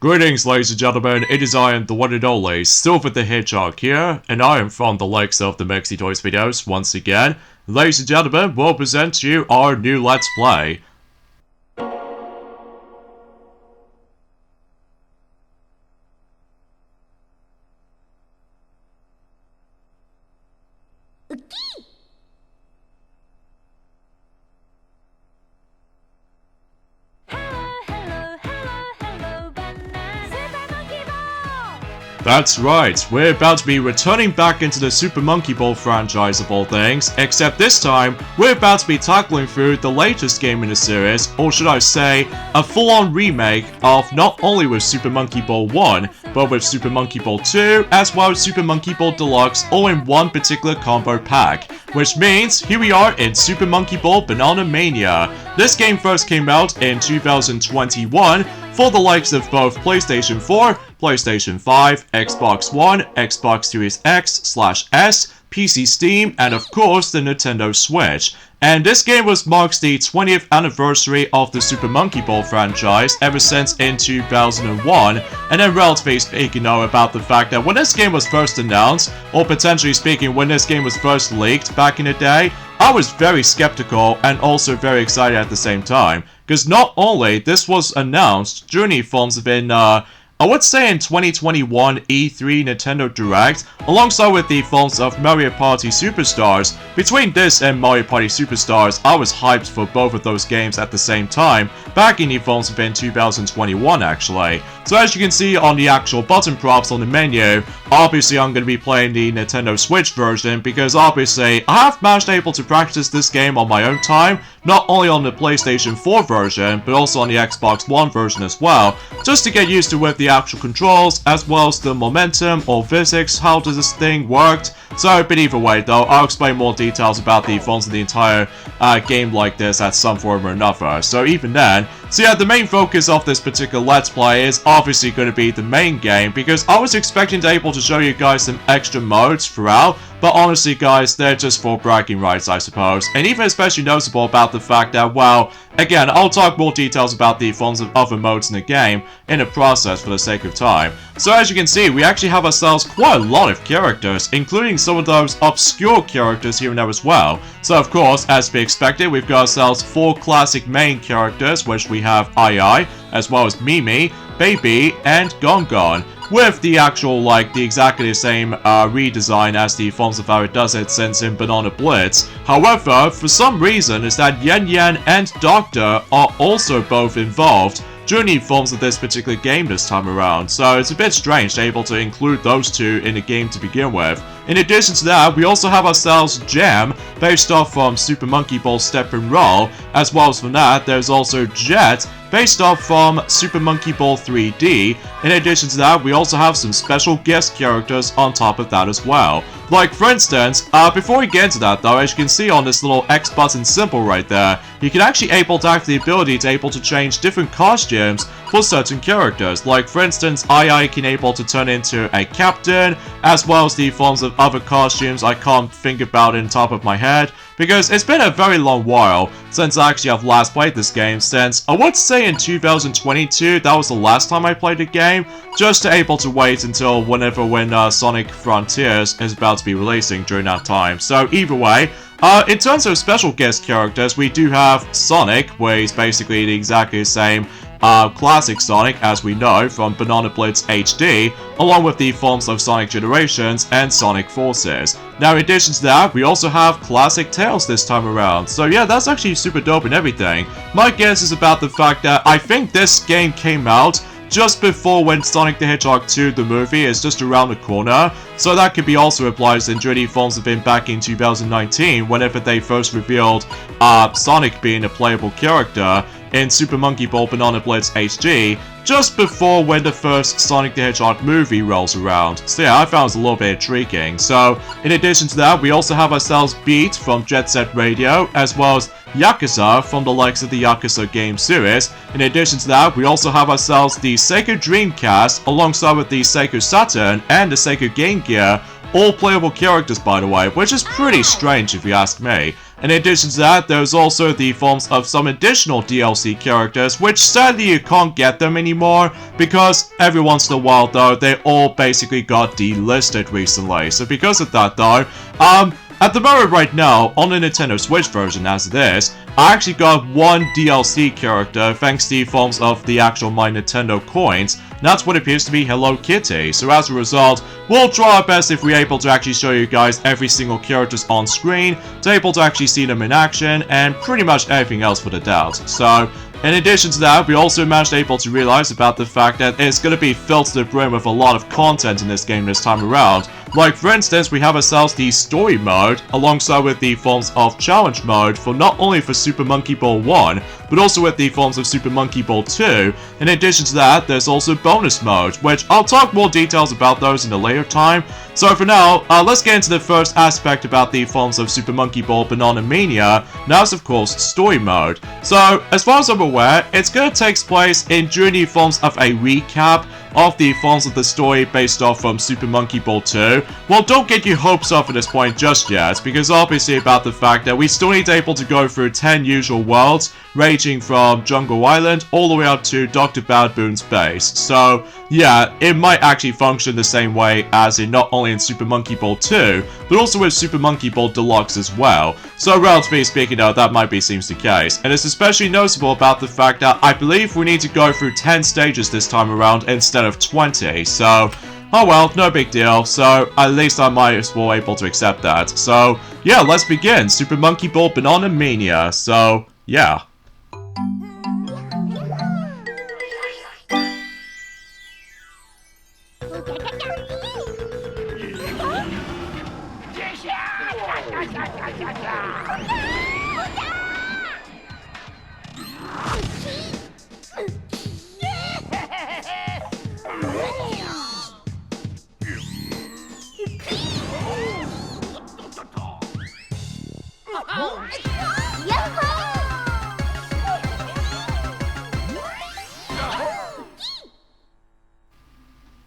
Greetings, ladies and gentlemen, it is I am the one and only Silver the Hedgehog here, and I am from the likes of the Mexi Toys videos once again. Ladies and gentlemen, we'll present to you our new Let's Play. That's right, we're about to be returning back into the Super Monkey Ball franchise of all things, except this time, we're about to be tackling through the latest game in the series, or should I say, a full-on remake of not only with Super Monkey Ball 1, but with Super Monkey Ball 2, as well as Super Monkey Ball Deluxe, all in one particular combo pack. Which means, here we are in Super Monkey Ball Banana Mania. This game first came out in 2021 for the likes of both PlayStation 4, PlayStation 5, Xbox One, Xbox Series X/S, PC Steam, and of course the Nintendo Switch. And this game marks the 20th anniversary of the Super Monkey Ball franchise ever since in 2001, and then relatively speaking though about the fact that when this game was first announced, or potentially speaking when this game was first leaked back in the day, I was very skeptical and also very excited at the same time, because not only this was announced during the forms of I would say in 2021 E3 Nintendo Direct, alongside with the films of Mario Party Superstars. Between this and Mario Party Superstars, I was hyped for both of those games at the same time, back in the films of in 2021 actually. So as you can see on the actual button props on the menu, obviously I'm going to be playing the Nintendo Switch version, because obviously I have managed able to practice this game on my own time, not only on the PlayStation 4 version, but also on the Xbox One version as well, just to get used to with the actual controls, as well as the momentum or physics, how does this thing worked. So, but either way though, I'll explain more details about the forms of the entire game like this at some form or another. So even then, so yeah, the main focus of this particular Let's Play is obviously going to be the main game, because I was expecting to be able to show you guys some extra modes throughout, but honestly guys, they're just for bragging rights I suppose, and even especially noticeable about the fact that, well, again, I'll talk more details about the forms of other modes in the game in the process for the sake of time. So as you can see, we actually have ourselves quite a lot of characters, including some of those obscure characters here and there as well. So of course, as to be expected, we've got ourselves 4 classic main characters, which we have Ai, as well as Mimi, Baby, and Gon, with the actual, the exactly the same redesign as the forms of how it does it since in Banana Blitz. However, for some reason, is that Yen Yen and Doctor are also both involved during the forms of this particular game this time around, so it's a bit strange able to include those two in the game to begin with. In addition to that, we also have ourselves Gem, based off from Super Monkey Ball Step and Roll, as well as from that, there's also Jet, based off from Super Monkey Ball 3D. In addition to that, we also have some special guest characters on top of that as well. Like for instance, before we get into that though, as you can see on this little X button symbol right there, you can actually able to have the ability to change different costumes for certain characters. Like for instance, Ai can able to turn into a captain, as well as the forms of other costumes I can't think about in top of my head, because it's been a very long while since I actually have last played this game, since I would say in 2022, that was the last time I played the game, just to able to wait until when Sonic Frontiers is about to be releasing during that time. So either way, in terms of special guest characters, we do have Sonic, where he's basically the exactly same classic Sonic as we know from Banana Blitz HD, along with the forms of Sonic Generations and Sonic Forces. Now in addition to that, we also have classic Tails this time around, so yeah, that's actually super dope and everything. My guess is about the fact that I think this game came out just before when Sonic the Hedgehog 2 the movie is just around the corner, so that could be also applied in during the forms of him back in 2019 whenever they first revealed Sonic being a playable character in Super Monkey Ball Banana Blitz HD, just before when the first Sonic the Hedgehog movie rolls around. So yeah, I found it a little bit intriguing. So, in addition to that, we also have ourselves Beat from Jet Set Radio, as well as Yakuza from the likes of the Yakuza game series. In addition to that, we also have ourselves the Sega Dreamcast, alongside with the Sega Saturn and the Sega Game Gear, all playable characters by the way, which is pretty strange if you ask me. In addition to that, there's also the forms of some additional DLC characters, which sadly you can't get them anymore, because every once in a while though, they all basically got delisted recently. So because of that though, at the moment right now, on the Nintendo Switch version as it is, I actually got one DLC character thanks to the forms of the actual My Nintendo coins, and that's what appears to be Hello Kitty. So as a result, we'll try our best if we're able to actually show you guys every single characters on screen, to able to actually see them in action, and pretty much everything else for the doubt. So, in addition to that, we also managed able to realize about the fact that it's going to be filled to the brim with a lot of content in this game this time around. Like for instance, we have ourselves the story mode, alongside with the forms of challenge mode for not only for Super Monkey Ball 1, but also with the forms of Super Monkey Ball 2. In addition to that, there's also bonus mode, which I'll talk more details about those in a later time. So for now, let's get into the first aspect about the forms of Super Monkey Ball Banana Mania. Now it's of course story mode. So as far as I'm aware, it's going to take place during the forms of a recap of the forms of the story based off from Super Monkey Ball 2. Well, don't get your hopes up at this point just yet, because obviously about the fact that we still need to able to go through 10 usual worlds, ranging from Jungle Island all the way up to Dr. Bad Boon's base. So yeah, it might actually function the same way as in not only in Super Monkey Ball 2, but also with Super Monkey Ball Deluxe as well. So relatively speaking though, that might be seems the case. And it's especially noticeable about the fact that I believe we need to go through 10 stages this time around instead of 20. So, oh well, no big deal. So at least I might as well able to accept that. So yeah, let's begin. Super Monkey Ball Banana Mania. So yeah.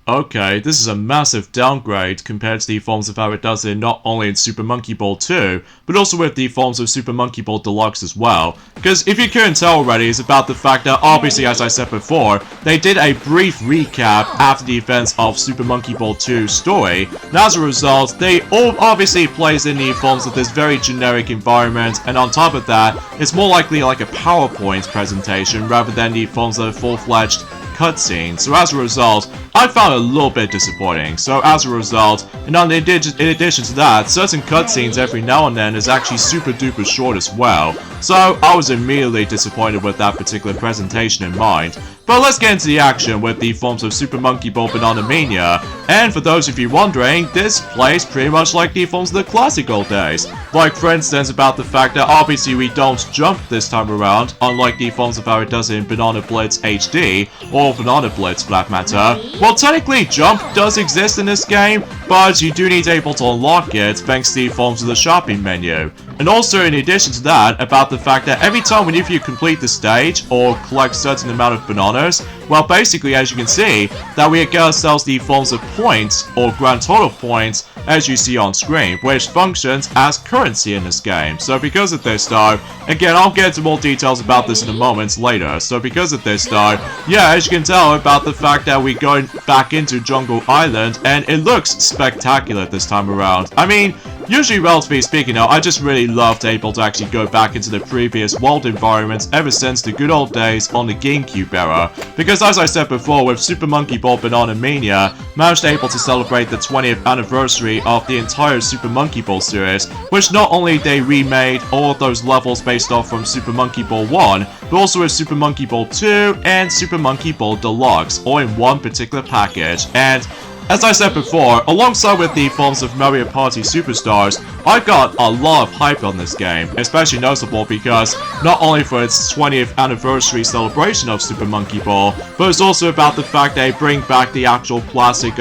Okay, this is a massive downgrade compared to the forms of how it does it not only in Super Monkey Ball 2, but also with the forms of Super Monkey Ball Deluxe as well. Because if you couldn't tell already, it's about the fact that obviously, as I said before, they did a brief recap after the events of Super Monkey Ball 2's story, and as a result, they all obviously plays in the forms of this very generic environment, and on top of that, it's more likely like a PowerPoint presentation rather than the forms of a full-fledged cutscene. So as a result, I found it a little bit disappointing. So as a result, and in addition to that, certain cutscenes every now and then is actually super duper short as well. So I was immediately disappointed with that particular presentation in mind. But let's get into the action with the forms of Super Monkey Ball Banana Mania. And for those of you wondering, this plays pretty much like the forms of the classic old days. Like for instance about the fact that obviously we don't jump this time around, unlike the forms of how it does in Banana Blitz HD, or Banana Blitz for that matter. Well, technically jump does exist in this game, but you do need to be able to unlock it thanks to the forms of the shopping menu. And also in addition to that, about the fact that every time whenever you complete the stage or collect certain amount of bananas, well basically as you can see, that we get ourselves the forms of points or grand total points as you see on screen, which functions as currency in this game. So because of this though, again I'll get into more details about this in a moment later, so because of this though, yeah, as you can tell about the fact that we're going back into Jungle Island and it looks spectacular this time around. I mean, usually, relatively speaking though, I just really loved able to actually go back into the previous world environments ever since the good old days on the GameCube era. Because as I said before, with Super Monkey Ball Banana Mania, managed able to celebrate the 20th anniversary of the entire Super Monkey Ball series, which not only they remade all of those levels based off from Super Monkey Ball 1, but also with Super Monkey Ball 2 and Super Monkey Ball Deluxe, all in one particular package. And as I said before, alongside with the forms of Mario Party Superstars, I got a lot of hype on this game, especially noticeable because not only for its 20th anniversary celebration of Super Monkey Ball, but it's also about the fact they bring back the actual classic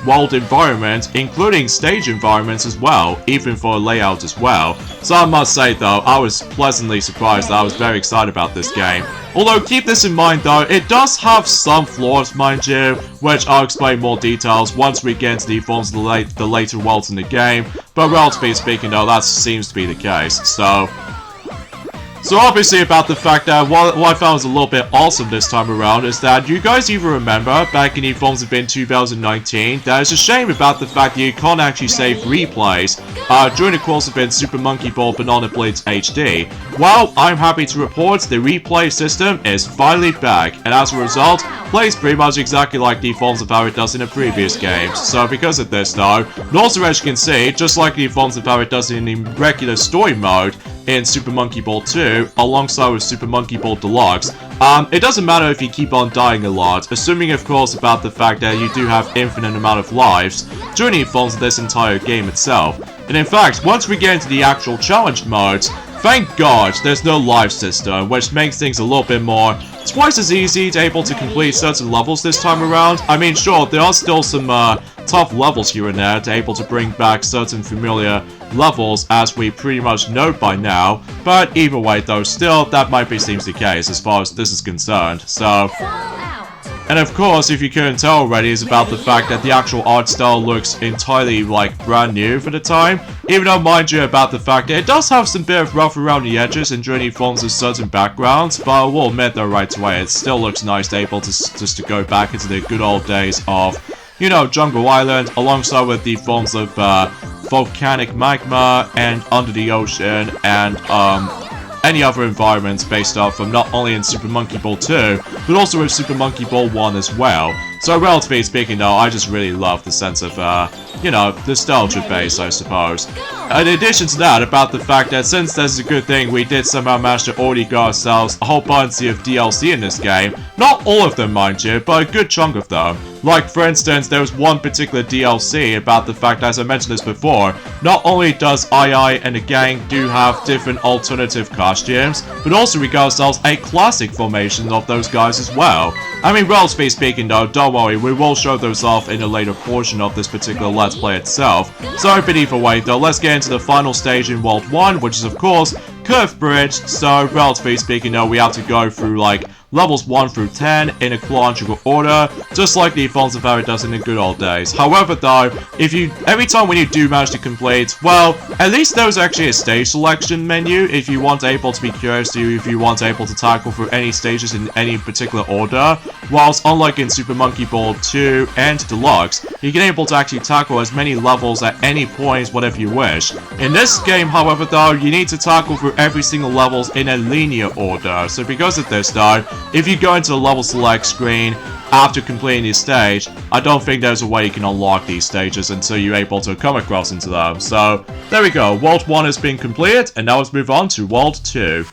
world environment, including stage environments as well, even for layout as well. So I must say though, I was pleasantly surprised. I was very excited about this game. Although keep this in mind though, it does have some flaws, mind you, which I'll explain more details once we get into the forms of the later worlds in the game. But relatively speaking though, that seems to be the case. So obviously about the fact that what I found was a little bit awesome this time around is that you guys even remember back in the forms of 2019 that it's a shame about the fact that you can't actually save replays during the course of Super Monkey Ball Banana Blitz HD. Well, I'm happy to report the replay system is finally back, and as a result, plays pretty much exactly like the forms of how it does in the previous games. So because of this though, and also as you can see, just like the forms of how it does in the regular story mode in Super Monkey Ball 2, alongside with Super Monkey Ball Deluxe, it doesn't matter if you keep on dying a lot, assuming of course about the fact that you do have infinite amount of lives during the forms of this entire game itself. And in fact, once we get into the actual challenge modes, thank God there's no life system, which makes things a little bit more twice as easy to able to complete certain levels this time around. I mean, sure, there are still some tough levels here and there to able to bring back certain familiar levels as we pretty much know by now, but either way though, still that seems the case as far as this is concerned. So, and of course, if you couldn't tell already, is about the fact that the actual art style looks entirely like brand new for the time, even though mind you about the fact that it does have some bit of rough around the edges and journey forms of certain backgrounds, but I will admit though right away, it still looks nice to able to just to go back into the good old days of, you know, Jungle Island, alongside with the forms of Volcanic Magma and Under the Ocean and any other environments based off from not only in Super Monkey Ball 2, but also with Super Monkey Ball 1 as well. So relatively speaking though, I just really love the sense of, you know, nostalgia base, I suppose. In addition to that, about the fact that since this is a good thing, we did somehow manage to already get ourselves a whole bunch of DLC in this game. Not all of them, mind you, but a good chunk of them. Like, for instance, there was one particular DLC about the fact, as I mentioned this before, not only does II and the gang do have different alternative costumes, but also we got ourselves a classic formation of those guys as well. I mean, relatively speaking though, don't worry, we will show those off in a later portion of this particular Let's Play itself. So, but either way though, let's get into the final stage in World 1, which is of course, Curved Bridge. So, relatively speaking though, we have to go through like levels 1 through 10 in a chronological order, just like the forms of how it does in the good old days. However though, every time when you do manage to complete, well, at least there's actually a stage selection menu if you want able to be curious to, if you want able to tackle through any stages in any particular order, whilst unlike in Super Monkey Ball 2 and Deluxe, you can able to actually tackle as many levels at any point whatever you wish. In this game, however though, you need to tackle through every single levels in a linear order, so because of this though, if you go into the level select screen after completing this stage, I don't think there's a way you can unlock these stages until you're able to come across into them. So, there we go, World 1 has been completed, and now let's move on to World 2.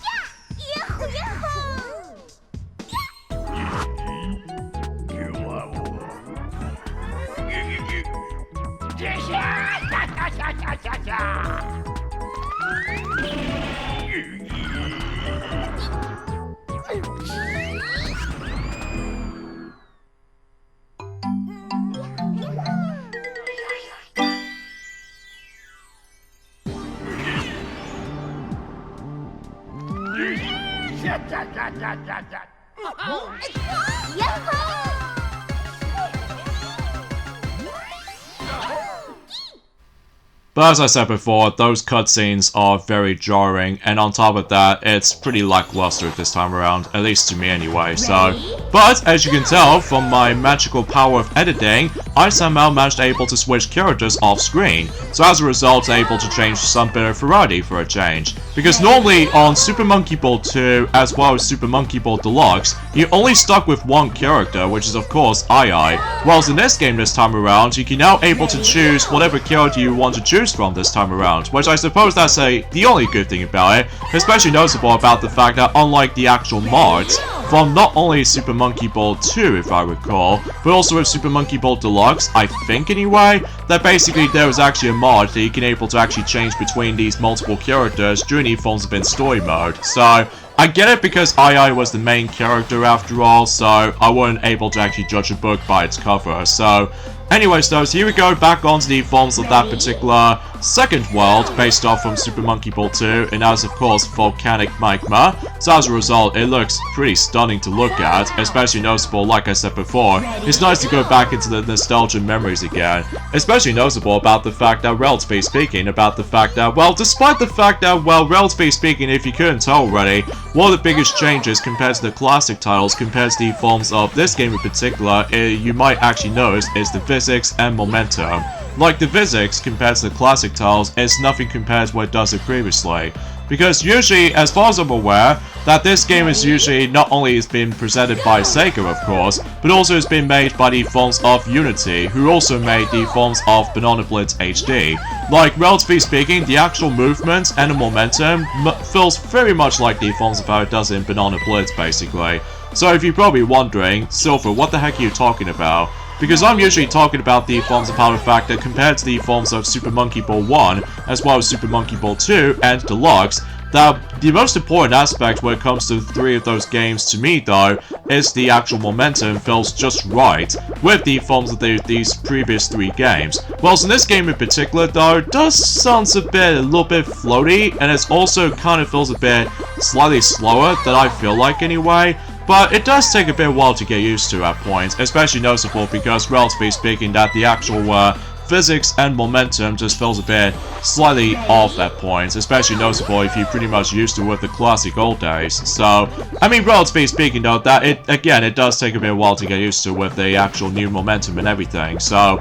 But as I said before, those cutscenes are very jarring, and on top of that, it's pretty lackluster this time around, at least to me anyway, so... But, as you can tell from my magical power of editing, I somehow managed able to switch characters off screen, so as a result, I'm able to change some bit of variety for a change. Because normally, on Super Monkey Ball 2, as well as Super Monkey Ball Deluxe, you're only stuck with one character, which is of course II, whilst in this game this time around, you can now able to choose whatever character you want to choose from this time around, which I suppose that's the only good thing about it, especially noticeable about the fact that unlike the actual mods, from not only Super Monkey Ball 2 if I recall, but also with Super Monkey Ball Deluxe, I think anyway, that basically there was actually a mod that you can able to actually change between these multiple characters during the forms of in story mode. So, I get it because II was the main character after all, so I wasn't able to actually judge a book by its cover. So, anyways, though, so here we go back onto the forms of that particular second world based off from Super Monkey Ball 2, and as of course Volcanic Magma. So as a result, it looks pretty stunning to look at, especially noticeable, like I said before. It's nice to go back into the nostalgia memories again, especially noticeable about the fact that, relatively speaking, well, despite the fact that, well, relatively speaking, if you couldn't tell already, one of the biggest changes compared to the classic titles, compared to the forms of this game in particular, you might actually notice is the physics and momentum. Like the physics compared to the classic titles, it's nothing compared to what it does it previously. Because usually, as far as I'm aware, that this game is usually not only has been presented by Sega, of course, but also has been made by the forms of Unity, who also made the forms of Banana Blitz HD. Like, relatively speaking, the actual movement and the momentum feels very much like the forms of how it does in Banana Blitz, basically. So if you're probably wondering, Silver, what the heck are you talking about? Because I'm usually talking about the forms of how the fact that compared to the forms of Super Monkey Ball 1, as well as Super Monkey Ball 2 and Deluxe, that the most important aspect when it comes to the three of those games to me, though, is the actual momentum feels just right with the forms of these previous three games. Well, so this game in particular, though, does sounds a little bit floaty, and it also kind of feels a bit slightly slower than I feel like anyway. But it does take a bit of while to get used to at points, especially noticeable because, relatively speaking, that the actual physics and momentum just feels a bit slightly off at points, especially noticeable if you're pretty much used to it with the classic old days. So, I mean, relatively speaking though, that it does take a bit of while to get used to with the actual new momentum and everything, so...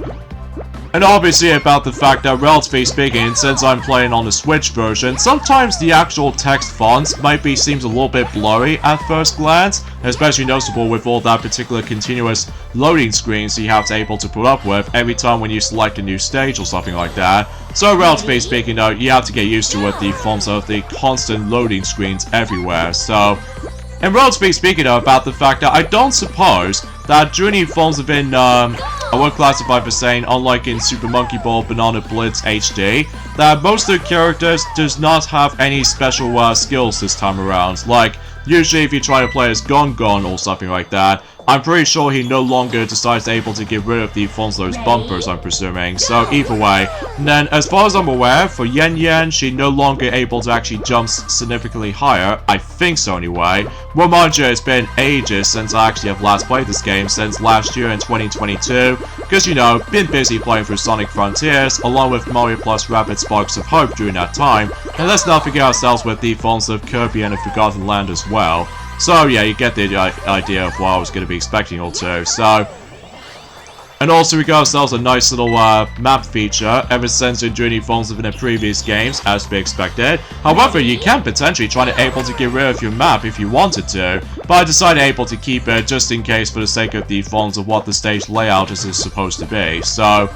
And obviously about the fact that, relatively speaking, since I'm playing on the Switch version, sometimes the actual text fonts seems a little bit blurry at first glance, especially noticeable with all that particular continuous loading screens you have to able to put up with every time when you select a new stage or something like that. So relatively speaking though, you have to get used to it, the forms of the constant loading screens everywhere, so... And relatively speaking though, about the fact that I don't suppose that during forms have been, I would classify for saying, unlike in Super Monkey Ball Banana Blitz HD, that most of the characters does not have any special skills this time around. Like, usually if you try to play as Gon or something like that, I'm pretty sure he no longer decides able to get rid of the forms of those bumpers, I'm presuming. So either way. And then, as far as I'm aware, for Yen, she no longer able to actually jump significantly higher. I think so anyway. Well, mind you, it's been ages since I actually have last played this game, since last year in 2022. Because, you know, been busy playing through Sonic Frontiers, along with Mario plus Rabbids Sparks of Hope during that time. And let's not forget ourselves with the forms of Kirby and the Forgotten Land as well. So yeah, you get the idea of what I was going to be expecting also. So, and also we got ourselves a nice little map feature ever since during the forms of in the previous games, as to be expected. However, you can potentially try to able to get rid of your map if you wanted to, but I decided able to keep it just in case for the sake of the forms of what the stage layout is supposed to be. So.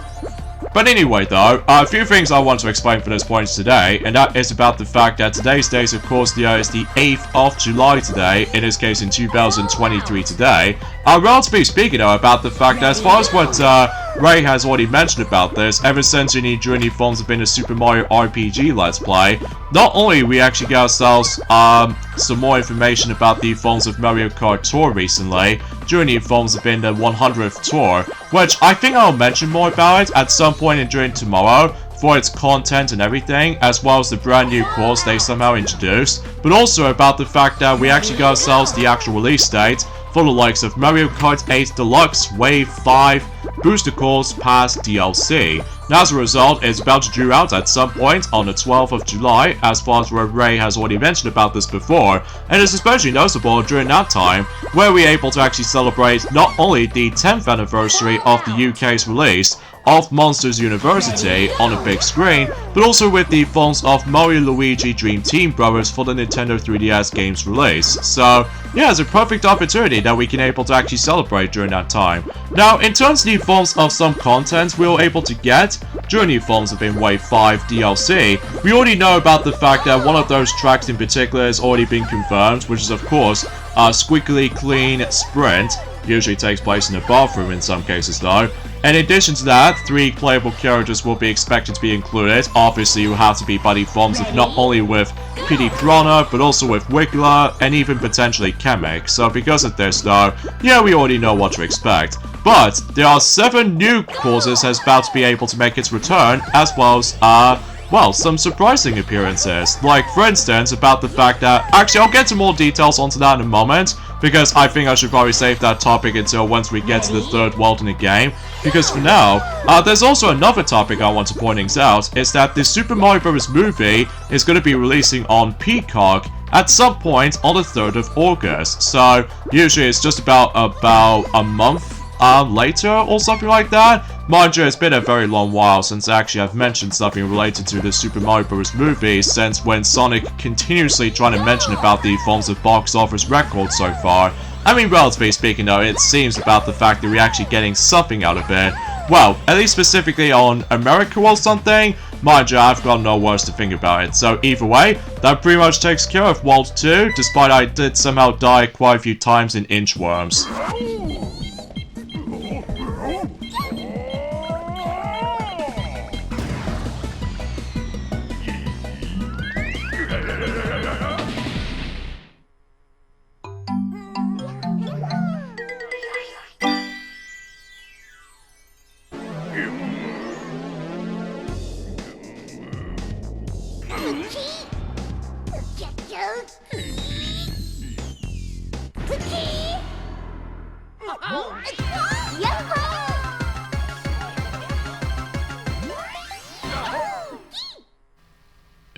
But anyway though, a few things I want to explain for this point today, and that is about the fact that today's date, of course, is the 8th of July today, in this case in 2023 today. Relatively speaking though, about the fact that as far as what Ray has already mentioned about this, ever since during the forms have been a Super Mario RPG Let's Play, not only we actually got ourselves some more information about the forms of Mario Kart Tour recently, during the forms have been the 100th tour, which I think I'll mention more about it at some point during tomorrow, for its content and everything, as well as the brand new course they somehow introduced, but also about the fact that we actually got ourselves the actual release date for the likes of Mario Kart 8 Deluxe, Wave 5, Booster Course Pass DLC. Now, as a result, it's about to due out at some point on the 12th of July, as far as where Ray has already mentioned about this before, and it's especially noticeable during that time, where we're able to actually celebrate not only the 10th anniversary of the UK's release of Monsters University on a big screen, but also with the forms of Mario Luigi Dream Team Brothers for the Nintendo 3DS game's release. So, yeah, it's a perfect opportunity that we can able to actually celebrate during that time. Now, in terms of the forms of some content we were able to get during the forms of in Wave 5 DLC, we already know about the fact that one of those tracks in particular has already been confirmed, which is of course Squiggly Clean Sprint, Usually takes place in a bathroom in some cases though. In addition to that, 3 playable characters will be expected to be included. Obviously, you have to be buddy forms of not only with PD Piranha, but also with Wiggler, and even potentially Chemic. So because of this though, yeah, we already know what to expect. But there are 7 new courses that's about to be able to make its return, as well as, well, some surprising appearances. Like, for instance, about the fact that... Actually, I'll get to more details onto that in a moment, because I think I should probably save that topic until once we get to the 3rd world in the game. Because for now, there's also another topic I want to point out, is that the Super Mario Bros. Movie is going to be releasing on Peacock at some point on the 3rd of August. So, usually it's just about a month later or something like that. Mind you, it's been a very long while since actually I've mentioned something related to the Super Mario Bros. Movie, since when Sonic continuously trying to mention about the forms of box office records so far. I mean, relatively speaking though, it seems about the fact that we're actually getting something out of it. Well, at least specifically on America or something. Mind you, I've got no words to think about it. So either way, that pretty much takes care of World 2, despite I did somehow die quite a few times in inchworms.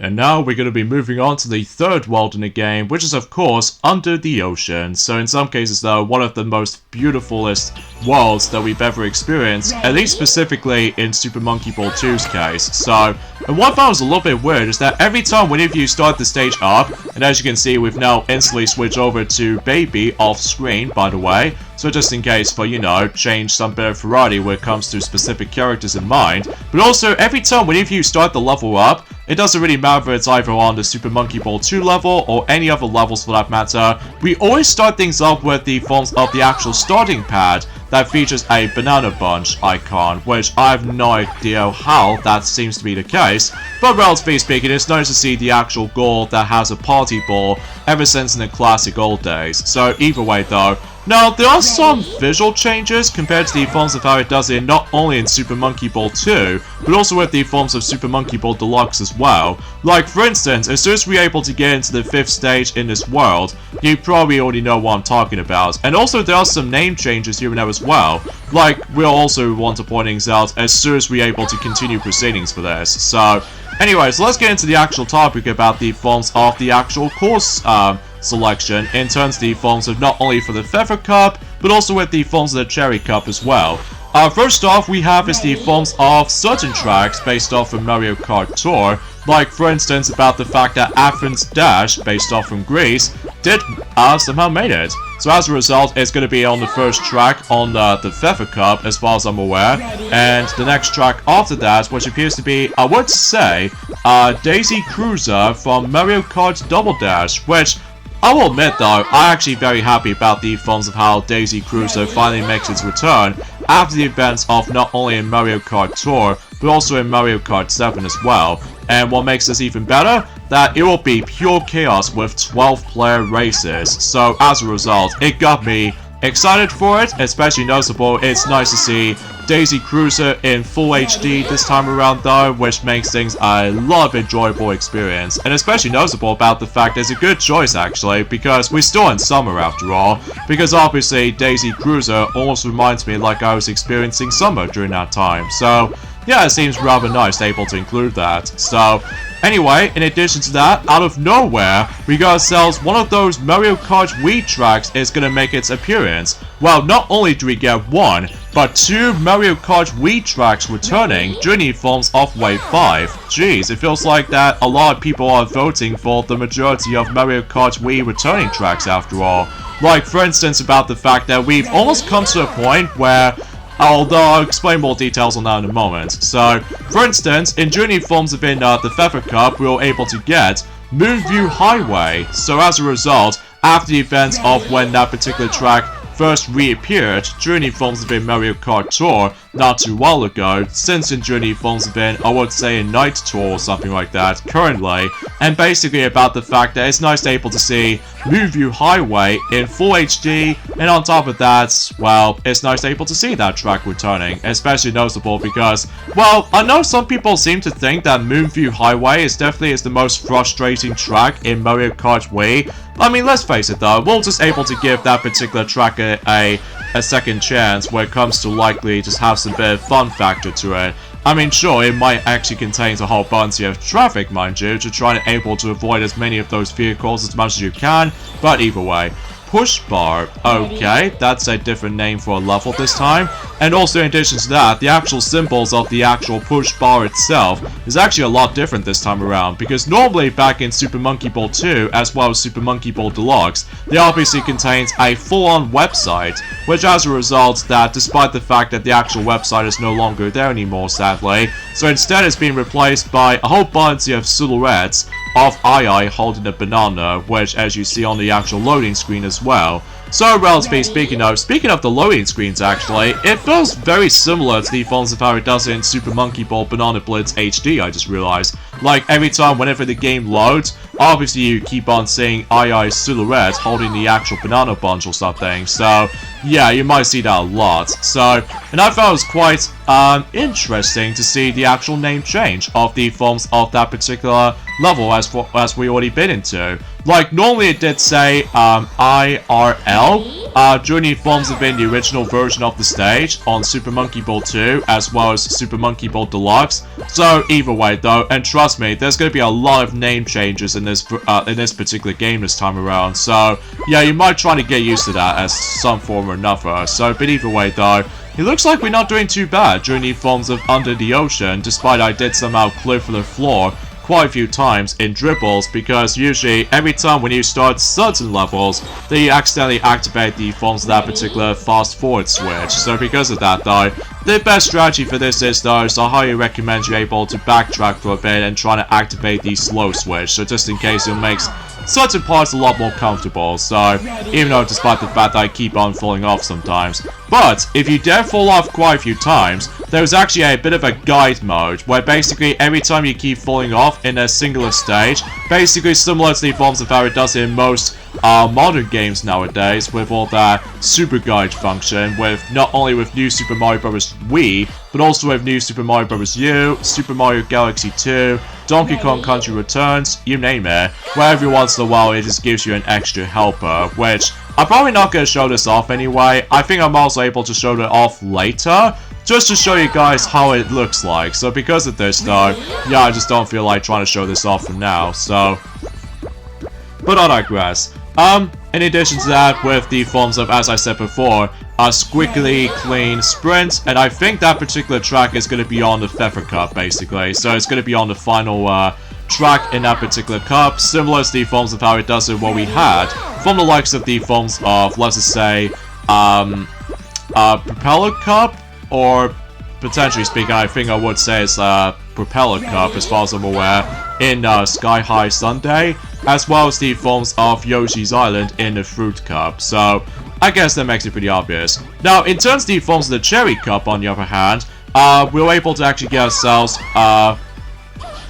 And now we're going to be moving on to the 3rd world in the game, which is of course under the ocean. So in some cases though, one of the most beautifulest worlds that we've ever experienced, at least specifically in Super Monkey Ball 2's case. So, and what I found was a little bit weird is that every time whenever you start the stage up, and as you can see we've now instantly switched over to Baby off screen by the way, so just in case for, you know, change some bit of variety when it comes to specific characters in mind. But also, every time whenever you start the level up, it doesn't really matter if it's either on the Super Monkey Ball 2 level or any other levels for that matter. We always start things up with the forms of the actual starting pad that features a banana bunch icon, which I have no idea how that seems to be the case. But relatively speaking, it's nice to see the actual goal that has a party ball ever since in the classic old days. So either way though, now, there are some visual changes compared to the forms of how it does it not only in Super Monkey Ball 2, but also with the forms of Super Monkey Ball Deluxe as well. Like, for instance, as soon as we're able to get into the 5th stage in this world, you probably already know what I'm talking about. And also, there are some name changes here and there as well. Like, we'll also want to point things out as soon as we're able to continue proceedings for this. So, anyways, let's get into the actual topic about the forms of the actual course, selection in terms of the forms of not only for the Feather Cup, but also with the forms of the Cherry Cup as well. First off, we have is the forms of certain tracks based off of Mario Kart Tour, like for instance about the fact that Athens Dash, based off from Greece, did somehow made it. So as a result, it's going to be on the first track on the Feather Cup, as far as I'm aware, and the next track after that, which appears to be, I would say, Daisy Cruiser from Mario Kart Double Dash, which I will admit though, I'm actually very happy about the forms of how Daisy Cruiser finally makes its return after the events of not only in Mario Kart Tour, but also in Mario Kart 7 as well. And what makes this even better, that it will be pure chaos with 12-player races. So as a result, it got me excited for it, especially noticeable. It's nice to see Daisy Cruiser in full HD this time around though, which makes things a lot of enjoyable experience. And especially noticeable about the fact it's a good choice actually, because we're still in summer after all, because obviously Daisy Cruiser almost reminds me like I was experiencing summer during that time. So yeah, it seems rather nice able to include that. So anyway, in addition to that, out of nowhere, we got ourselves one of those Mario Kart Wii tracks is going to make its appearance. Well, not only do we get one, but 2 Mario Kart Wii tracks returning during the forms of Wave 5. Jeez, it feels like that a lot of people are voting for the majority of Mario Kart Wii returning tracks after all. Like, for instance, about the fact that we've almost come to a point where I'll explain more details on that in a moment. So, for instance, in during the forms of in the Feather Cup, we were able to get Moonview Highway. So as a result, after the events of when that particular track first reappeared during the forms of a Mario Kart Tour not too while ago, since in during the forms of an, I would say, a night tour or something like that currently, and basically about the fact that it's nice to be able to see Moonview Highway in full HD, and on top of that, well, it's nice to be able to see that track returning, especially noticeable because, well, I know some people seem to think that Moonview Highway is definitely the most frustrating track in Mario Kart Wii. I mean, let's face it though, we're just able to give that particular track a second chance when it comes to likely just have some bit of fun factor to it. I mean, sure, it might actually contain a whole bunch of traffic, mind you, to try and able to avoid as many of those vehicles as much as you can, but either way. Push bar. Okay, that's a different name for a level this time. And also in addition to that, the actual symbols of the actual push bar itself is actually a lot different this time around, because normally back in Super Monkey Ball 2 as well as Super Monkey Ball Deluxe, they obviously contains a full-on website, which as a result that despite the fact that the actual website is no longer there anymore sadly, so instead it's being replaced by a whole bunch of silhouettes of Ai holding a banana, which as you see on the actual loading screen as well. So relatively speaking of the loading screens actually, it feels very similar to the forms of how it does in Super Monkey Ball Banana Blitz HD, I just realized. Like every time whenever the game loads, obviously you keep on seeing Ai's silhouette holding the actual banana bunch or something, so yeah, you might see that a lot. So, and I thought it was quite interesting to see the actual name change of the forms of that particular level as we already been into. Like, normally it did say IRL during the forms of in the original version of the stage on Super Monkey Ball 2 as well as Super Monkey Ball Deluxe. So either way though, and trust me, there's going to be a lot of name changes in this particular game this time around. So yeah, you might try to get used to that as some form or another. So but either way though, it looks like we're not doing too bad during the forms of Under the Ocean, despite I did somehow clear for the floor quite a few times in dribbles, because usually every time when you start certain levels, then you accidentally activate the forms of that particular fast forward switch. So because of that though, the best strategy for this is though, so I highly recommend you're able to backtrack for a bit and try to activate the slow switch, so just in case it makes certain parts a lot more comfortable. So even though despite the fact that I keep on falling off sometimes, but if you dare fall off quite a few times, there's actually a bit of a guide mode where basically every time you keep falling off in a singular stage, basically similar to the forms of how it does in most modern games nowadays, with all that super guide function, with not only with New Super Mario Bros. Wii, but also with New Super Mario Bros. U, Super Mario Galaxy 2, Donkey Kong Country Returns, you name it, where every once in a while it just gives you an extra helper, which I'm probably not going to show this off anyway. I think I'm also able to show it off later, just to show you guys how it looks like. So because of this though, yeah, I just don't feel like trying to show this off for now, so but I digress. In addition to that, with the forms of, as I said before, a squiggly clean sprint, and I think that particular track is going to be on the Feather Cup, basically. So it's going to be on the final track in that particular cup, similar to the forms of how it does it what we had from the likes of the forms of, let's just say, Propeller Cup, or potentially speaking, I think I would say it's Propeller Cup, as far as I'm aware, in Sky High Sunday, as well as the forms of Yoshi's Island in the Fruit Cup. So I guess that makes it pretty obvious. Now, in terms of the forms of the Cherry Cup, on the other hand, we were able to actually get ourselves,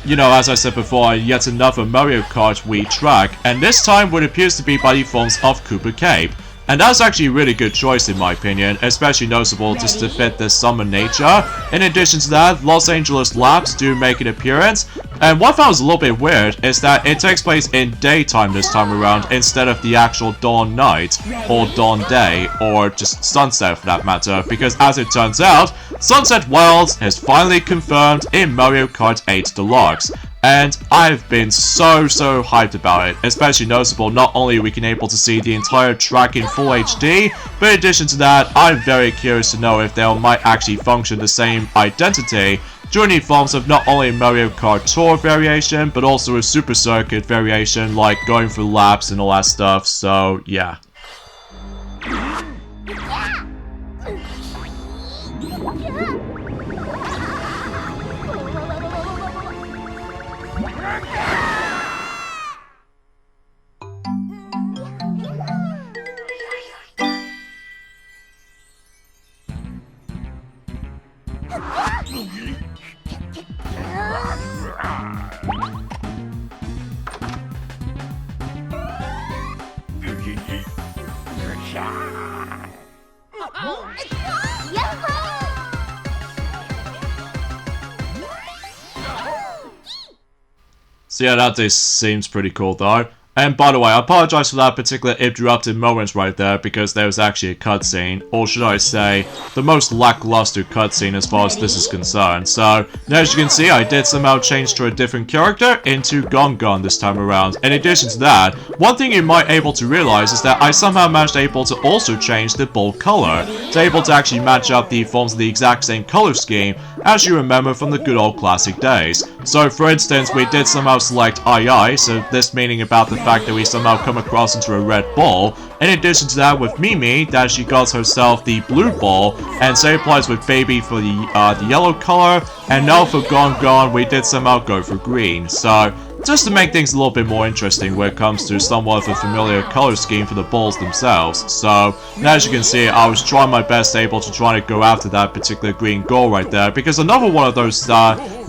you know, as I said before, yet another Mario Kart Wii track, and this time what appears to be by the forms of Koopa Cape. And that's actually a really good choice in my opinion, especially noticeable just to fit the summer nature. In addition to that, Los Angeles Labs do make an appearance, and what I thought was a little bit weird is that it takes place in daytime this time around instead of the actual dawn night, or dawn day, or just sunset for that matter, because as it turns out, Sunset Wilds has finally confirmed in Mario Kart 8 Deluxe. And I've been so hyped about it, especially noticeable not only we can able to see the entire track in full HD, but in addition to that, I'm very curious to know if they might actually function the same identity during the forms of not only a Mario Kart Tour variation, but also a Super Circuit variation, like going for laps and all that stuff, so yeah. So yeah, that just seems pretty cool though. And by the way, I apologize for that particular interrupted moment right there because there was actually a cutscene, or should I say, the most lackluster cutscene as far as this is concerned. So, as you can see, I did somehow change to a different character into Gon this time around. In addition to that, one thing you might able to realize is that I somehow managed able to also change the ball color, to able to actually match up the forms of the exact same color scheme as you remember from the good old classic days. So, for instance, we did somehow select II, so this meaning about the fact that we somehow come across into a red ball. In addition to that, with Mimi, that she got herself the blue ball, and same applies with Baby for the yellow color, and now for Gon, we did somehow go for green. So, just to make things a little bit more interesting when it comes to somewhat of a familiar color scheme for the balls themselves. So, as you can see, I was trying my best able to try to go after that particular green goal right there, because another one of those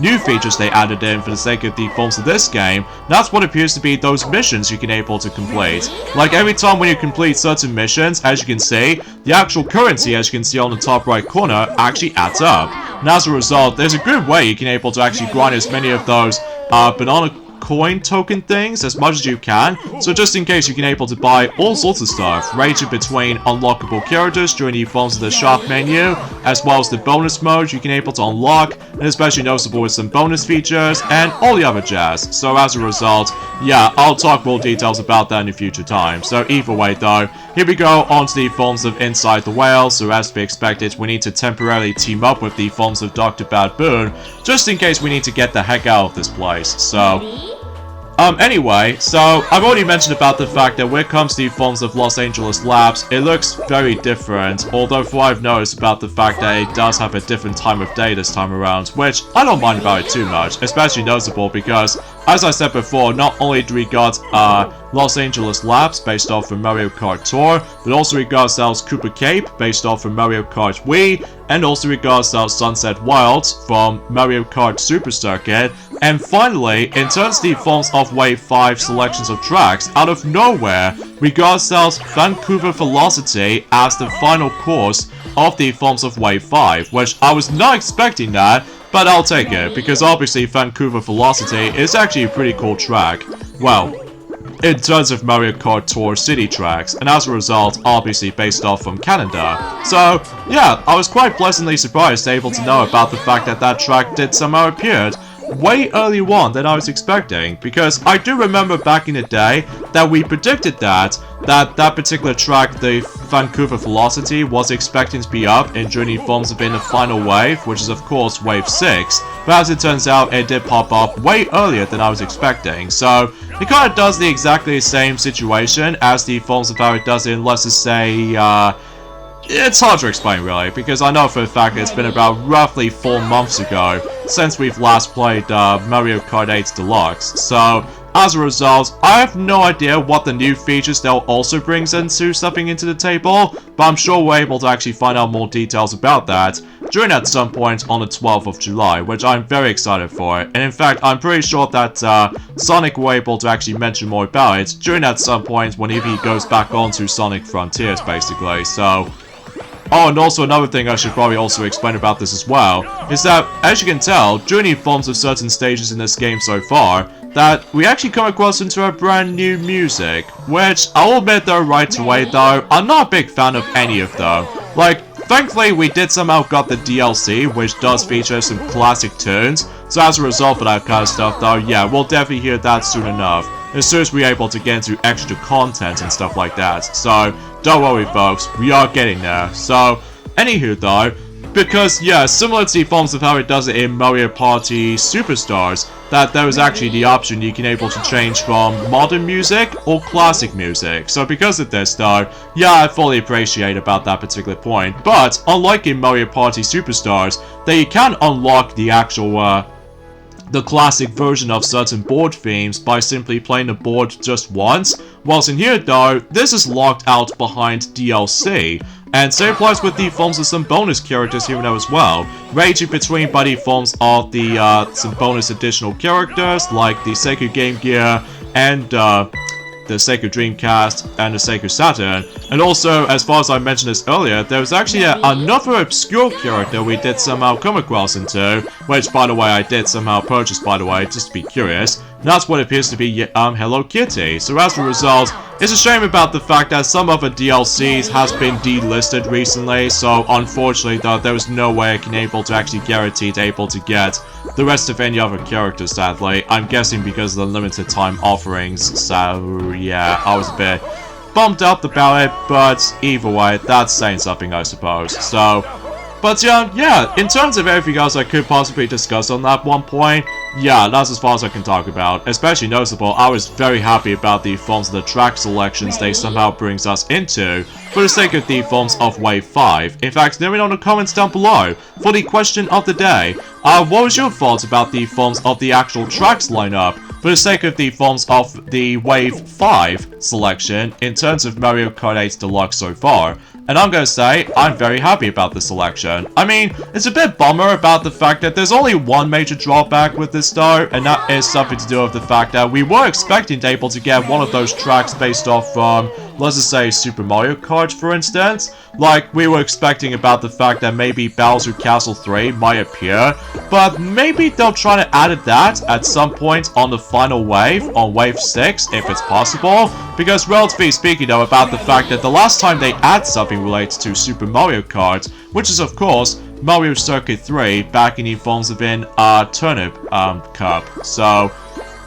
new features they added in for the sake of the forms of this game, that's what appears to be those missions you can able to complete. Like every time when you complete certain missions, as you can see, the actual currency, as you can see on the top right corner, actually adds up. And as a result, there's a good way you can able to actually grind as many of those banana coin token things as much as you can, so just in case you can able to buy all sorts of stuff, ranging between unlockable characters during the forms of the shop menu, as well as the bonus modes you can able to unlock, and especially noticeable with some bonus features, and all the other jazz. So as a result, yeah, I'll talk more details about that in a future time. So either way though, here we go on to the forms of Inside the Whale. So as to be expected, we need to temporarily team up with the forms of Dr. Baboon, just in case we need to get the heck out of this place. So anyway, so I've already mentioned about the fact that when it comes to the forms of Los Angeles Labs, it looks very different, although for what I've noticed about the fact that it does have a different time of day this time around, which I don't mind about it too much, especially noticeable because, as I said before, not only do we got Los Angeles Labs based off from Mario Kart Tour, but also we got ourselves Cooper Cape based off from Mario Kart Wii, and also we got ourselves Sunset Wilds from Mario Kart Super Circuit. And finally, in terms of the forms of Wave 5 selections of tracks, out of nowhere, we got ourselves Vancouver Velocity as the final course of the forms of Wave 5, which I was not expecting that, but I'll take it, because obviously Vancouver Velocity is actually a pretty cool track. Well, in terms of Mario Kart Tour City tracks, and as a result, obviously based off from Canada. So, yeah, I was quite pleasantly surprised able to know about the fact that that track did somehow appeared way early on than I was expecting, because I do remember back in the day that we predicted that particular track, the Vancouver Velocity, was expecting to be up in during the forms of in the final wave, which is of course wave 6, but as it turns out it did pop up way earlier than I was expecting. So it kind of does the exactly the same situation as the forms of how it does in, let's just say, it's hard to explain really, because I know for a fact it's been about roughly 4 months ago since we've last played Mario Kart 8 Deluxe. So as a result, I have no idea what the new features they'll also bring into stepping into the table, but I'm sure we're able to actually find out more details about that during at some point on the 12th of July, which I'm very excited for. And in fact, I'm pretty sure that Sonic will be able to actually mention more about it during at some point whenever he goes back onto Sonic Frontiers, basically. So, oh, and also another thing I should probably also explain about this as well, is that, as you can tell, during the forms of certain stages in this game so far, that we actually come across into a brand new music, which I'll admit though right away though, I'm not a big fan of any of them. Like, thankfully we did somehow got the DLC, which does feature some classic tunes, so as a result of that kind of stuff though, yeah, we'll definitely hear that soon enough, as soon as we're able to get into extra content and stuff like that. So, don't worry folks, we are getting there. So, anywho though, because yeah, similar to the forms of how it does it in Mario Party Superstars, that there is actually the option you can able to change from modern music or classic music. So because of this though, yeah, I fully appreciate about that particular point. But unlike in Mario Party Superstars, that you can unlock the actual the classic version of certain board themes by simply playing the board just once, whilst in here though, this is locked out behind DLC. And same applies with the forms of some bonus characters here and there as well, ranging between by the forms of the some bonus additional characters like the Sega Game Gear and the Sega Dreamcast and the Sega Saturn. And also, as far as I mentioned this earlier, there was actually another obscure character we did somehow come across into, which by the way I did somehow purchase, by the way, just to be curious. And that's what appears to be Hello Kitty. So as a result, it's a shame about the fact that some of the DLCs has been delisted recently, so unfortunately though, there was no way I can able to actually guarantee able to get the rest of any other characters, sadly. I'm guessing because of the limited time offerings, so yeah, I was a bit bummed out about it, but either way, that's saying something, I suppose. So, but yeah, in terms of everything else I could possibly discuss on that one point, yeah, that's as far as I can talk about. Especially noticeable, I was very happy about the forms of the track selections they somehow brings us into, for the sake of the forms of Wave 5. In fact, let me know in the comments down below, for the question of the day, what was your thoughts about the forms of the actual tracks lineup, for the sake of the forms of the Wave 5 selection, in terms of Mario Kart 8 Deluxe so far? And I'm gonna say, I'm very happy about the selection. I mean, it's a bit bummer about the fact that there's only one major drawback with this though, and that is something to do with the fact that we were expecting to be able to get one of those tracks based off from, let's just say, Super Mario Kart, for instance. Like, we were expecting about the fact that maybe Bowser Castle 3 might appear, but maybe they'll try to add that at some point on the final wave, on Wave 6, if it's possible. Because relatively speaking though, about the fact that the last time they add something related to Super Mario Kart, which is of course Mario Circuit 3, back in the forms of in Turnip Cup. So,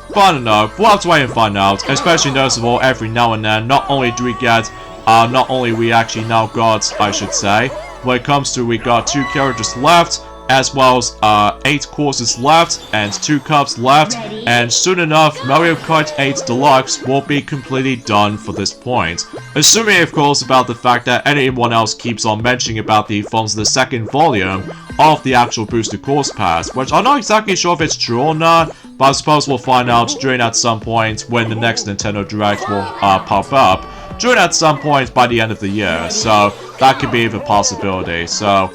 but I don't know, we'll have to wait and find out. Especially noticeable every now and then, not only do we get, not only we actually now got, I should say, when it comes to we got 2 characters left, as well as 8 courses left and 2 cups left, and soon enough Mario Kart 8 Deluxe will be completely done for this point. Assuming of course about the fact that anyone else keeps on mentioning about the forms of the second volume of the actual Booster Course Pass, which I'm not exactly sure if it's true or not, but I suppose we'll find out during at some point when the next Nintendo Direct will pop up, during at some point by the end of the year, so that could be a possibility. So,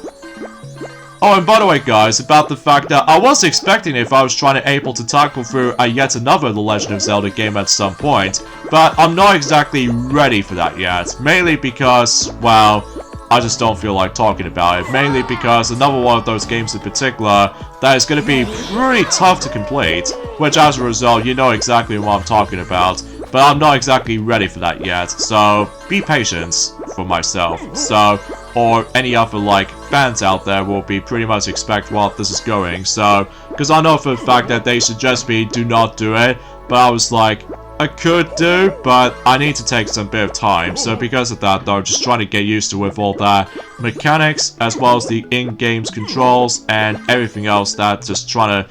oh, and by the way guys, about the fact that I was expecting if I was trying to able to tackle through yet another The Legend of Zelda game at some point, but I'm not exactly ready for that yet, mainly because, well, I just don't feel like talking about it, mainly because another one of those games in particular that is going to be pretty tough to complete, which as a result, you know exactly what I'm talking about, but I'm not exactly ready for that yet, so be patient for myself. So, or any other like fans out there will be pretty much expect what this is going. So, because I know for a fact that they suggest me do not do it, but I was like, I could do, but I need to take some bit of time. So because of that though, just trying to get used to with all that mechanics as well as the in-games controls and everything else, that just trying to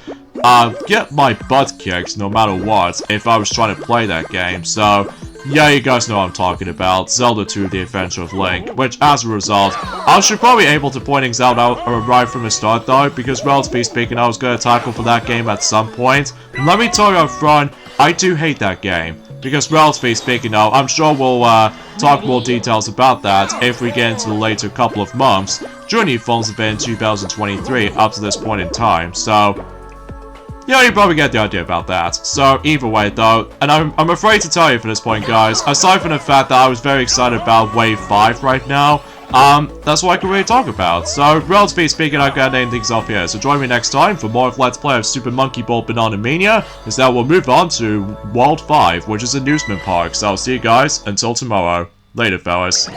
get my butt kicked no matter what if I was trying to play that game. So yeah, you guys know what I'm talking about, Zelda 2 The Adventure of Link, which as a result, I should probably able to point things out right from the start though, because relatively speaking, I was going to tackle for that game at some point. And let me tell you up front, I do hate that game, because relatively speaking though, I'm sure we'll talk more details about that if we get into the later couple of months, during the phones have been 2023 up to this point in time, so yeah, you probably get the idea about that. So, either way though, and I'm afraid to tell you for this point guys, aside from the fact that I was very excited about Wave 5 right now, that's what I can really talk about. So, relatively speaking, I've got to name things off here. So join me next time for more of Let's Play of Super Monkey Ball Banana Mania, as now we'll move on to World 5, which is amusement park. So I'll see you guys until tomorrow. Later, fellas.